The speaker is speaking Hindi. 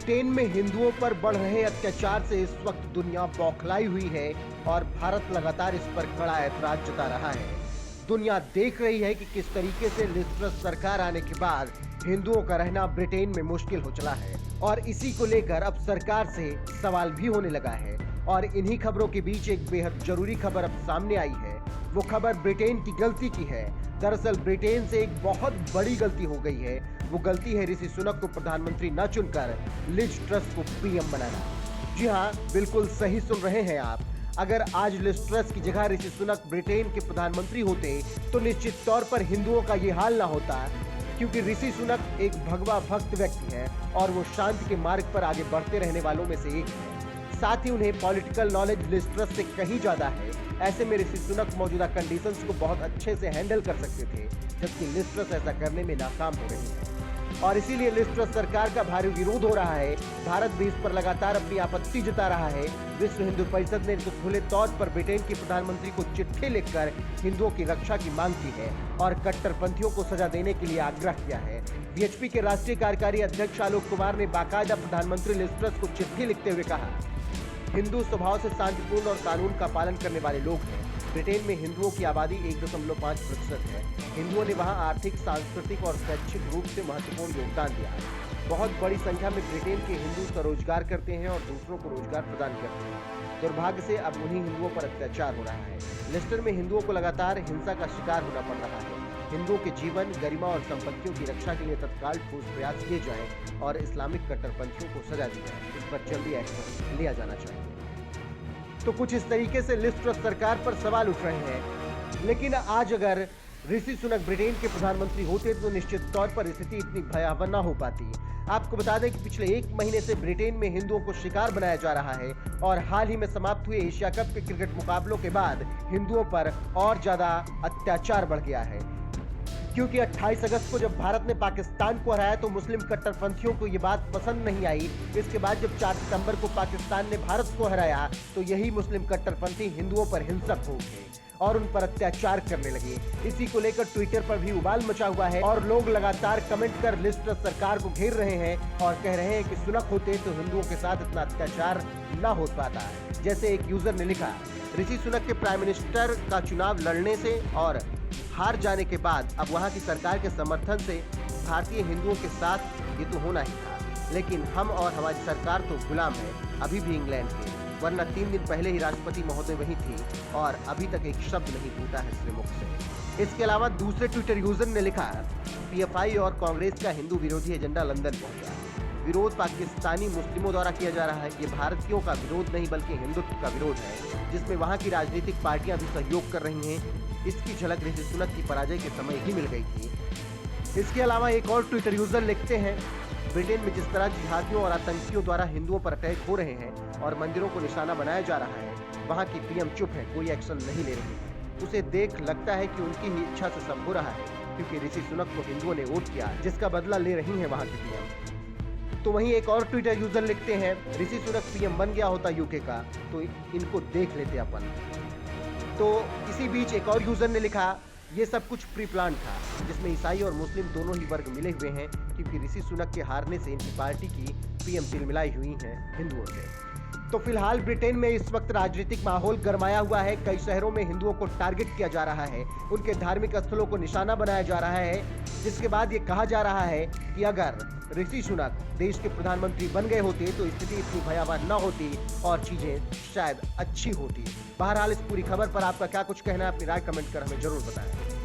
ब्रिटेन में हिंदुओं पर बढ़ रहे अत्याचार से इस वक्त दुनिया बौखलाई हुई है और भारत लगातार इस पर कड़ा ऐतराज जता रहा है। दुनिया देख रही है कि किस तरीके से लिज ट्रस सरकार आने के बाद हिंदुओं का रहना ब्रिटेन में मुश्किल हो चला है और इसी को लेकर अब सरकार से सवाल भी होने लगा है। और इन्हीं खबरों के बीच एक बेहद जरूरी खबर अब सामने आई है। वो खबर ब्रिटेन की गलती की है। दरअसल ब्रिटेन से एक बहुत बड़ी गलती हो गई है। वो गलती है ऋषि सुनक को प्रधानमंत्री न चुनकर लिज ट्रस को पीएम बनाना। जी हाँ, बिल्कुल सही सुन रहे हैं आप। अगर आज लिज ट्रस की जगह ऋषि सुनक ब्रिटेन के प्रधानमंत्री होते तो निश्चित तौर पर हिंदुओं का ये हाल ना होता, क्योंकि ऋषि सुनक एक भगवा भक्त व्यक्ति है और वो शांति के मार्ग पर आगे बढ़ते रहने वालों में से एक है। साथ ही उन्हें पॉलिटिकल नॉलेज लिज ट्रस से कहीं ज्यादा है। ऐसे में ऋषि सुनक मौजूदा कंडीशंस को बहुत अच्छे से हैंडल कर सकते थे, जबकि लिज ट्रस ऐसा करने में नाकाम हो रही है और इसीलिए लिज ट्रस सरकार का भारी विरोध हो रहा है। भारत भी इस पर लगातार अपनी आपत्ति जता रहा है। विश्व हिंदू परिषद ने तो खुले तौर पर ब्रिटेन के प्रधानमंत्री को चिट्ठी लिखकर हिंदुओं की रक्षा की मांग की है और कट्टरपंथियों को सजा देने के लिए आग्रह किया है। वीएचपी के राष्ट्रीय कार्यकारी अध्यक्ष आलोक कुमार ने बाकायदा प्रधानमंत्री लिज ट्रस को चिट्ठी लिखते हुए कहा, हिंदू स्वभाव से शांतिपूर्ण और कानून का पालन करने वाले लोग हैं। ब्रिटेन में हिंदुओं की आबादी 1.5% है। हिंदुओं ने वहां आर्थिक, सांस्कृतिक और शैक्षिक रूप से महत्वपूर्ण योगदान दिया है। बहुत बड़ी संख्या में ब्रिटेन के हिंदू स्वरोजगार करते हैं और दूसरों को रोजगार प्रदान करते हैं। दुर्भाग्य से अब उन्हीं हिंदुओं पर अत्याचार हो रहा है। लेस्टर में हिंदुओं को लगातार हिंसा का शिकार होना पड़ रहा है। हिंदुओं के जीवन, गरिमा और संपत्तियों की रक्षा के लिए तत्काल ठोस प्रयास किए जाएं और इस्लामिक कट्टरपंथियों को सजा दी जाए। इस पर जल्दी एक्शन लिया जाना चाहिए। तो कुछ इस तरीके से लिज ट्रस सरकार पर सवाल उठ रहे हैं। लेकिन आज अगर ऋषि सुनक ब्रिटेन के प्रधानमंत्री होते तो निश्चित तौर पर स्थिति इतनी भयावह न हो पाती। आपको बता दें कि पिछले 1 महीने से ब्रिटेन में हिंदुओं को शिकार बनाया जा रहा है और हाल ही में समाप्त हुए एशिया कप के क्रिकेट मुकाबलों के बाद हिंदुओं पर और ज्यादा अत्याचार बढ़ गया है। क्योंकि 28 अगस्त को जब भारत ने पाकिस्तान को हराया तो मुस्लिम कट्टरपंथियों को ये बात पसंद नहीं आई। इसके बाद जब 4 सितंबर को पाकिस्तान ने भारत को हराया तो यही मुस्लिम कट्टरपंथी हिंदुओं पर हिंसक हो गए और उन पर अत्याचार करने लगे। इसी को लेकर ट्विटर पर भी उबाल मचा हुआ है और लोग लगातार कमेंट कर लिज ट्रस सरकार को घेर रहे हैं और कह रहे हैं कि सुनक होते तो हिंदुओं के साथ इतना अत्याचार न हो पाता। जैसे एक यूजर ने लिखा, ऋषि सुनक के प्राइम मिनिस्टर का चुनाव लड़ने से और हार जाने के बाद अब वहां की सरकार के समर्थन से भारतीय हिंदुओं के साथ ये तो होना ही था। लेकिन हम और हमारी सरकार तो गुलाम है अभी भी इंग्लैंड के, वरना 3 दिन पहले ही राष्ट्रपति महोदय वही थी और अभी तक एक शब्द नहीं टूटा है इसके मुख से। इसके अलावा दूसरे ट्विटर यूजर ने लिखा, पीएफआई और कांग्रेस का हिंदू विरोधी एजेंडा लंदन पहुंचा। विरोध पाकिस्तानी मुस्लिमों द्वारा किया जा रहा है। ये भारतीयों का विरोध नहीं बल्कि हिंदुत्व का विरोध है, जिसमें वहां की राजनीतिक पार्टियां भी सहयोग कर रही हैं। इसकी झलक ऋषि सुनक की पराजय के समय ही मिल गई थी। इसके अलावा एक और ट्विटर यूजर लिखते हैं, ब्रिटेन में जिस तरह जिहादियों और आतंकियों द्वारा हिंदुओं पर अटैक हो रहे हैं और मंदिरों को निशाना बनाया जा रहा है, वहां की पीएम चुप है, कोई एक्शन नहीं ले रही है। उसे देख लगता है कि उनकी ही इच्छा से सब हो रहा है, क्योंकि ऋषि सुनक को हिंदुओं ने वोट किया, जिसका बदला ले रही है वहां की पीएम। तो वहीं एक और ट्विटर यूजर लिखते हैं, ऋषि सुनक पीएम बन गया होता यूके का तो इनको देख लेते अपन। तो इसी बीच एक और यूजर ने लिखा, ये सब कुछ प्री प्लान था, जिसमें ईसाई और मुस्लिम दोनों ही वर्ग मिले हुए हैं, क्योंकि ऋषि सुनक के हारने से इनकी पार्टी की पीएम तिलमिलाई हुई है हिंदुओं से। तो फिलहाल ब्रिटेन में इस वक्त राजनीतिक माहौल गरमाया हुआ है। कई शहरों में हिंदुओं को टारगेट किया जा रहा है, उनके धार्मिक स्थलों को निशाना बनाया जा रहा है, जिसके बाद ये कहा जा रहा है कि अगर ऋषि सुनक देश के प्रधानमंत्री बन गए होते तो स्थिति इतनी भयावह न होती और चीजें शायद अच्छी होती। बहरहाल इस पूरी खबर पर आपका क्या कुछ कहना है, अपनी राय कमेंट कर हमें जरूर बताएं।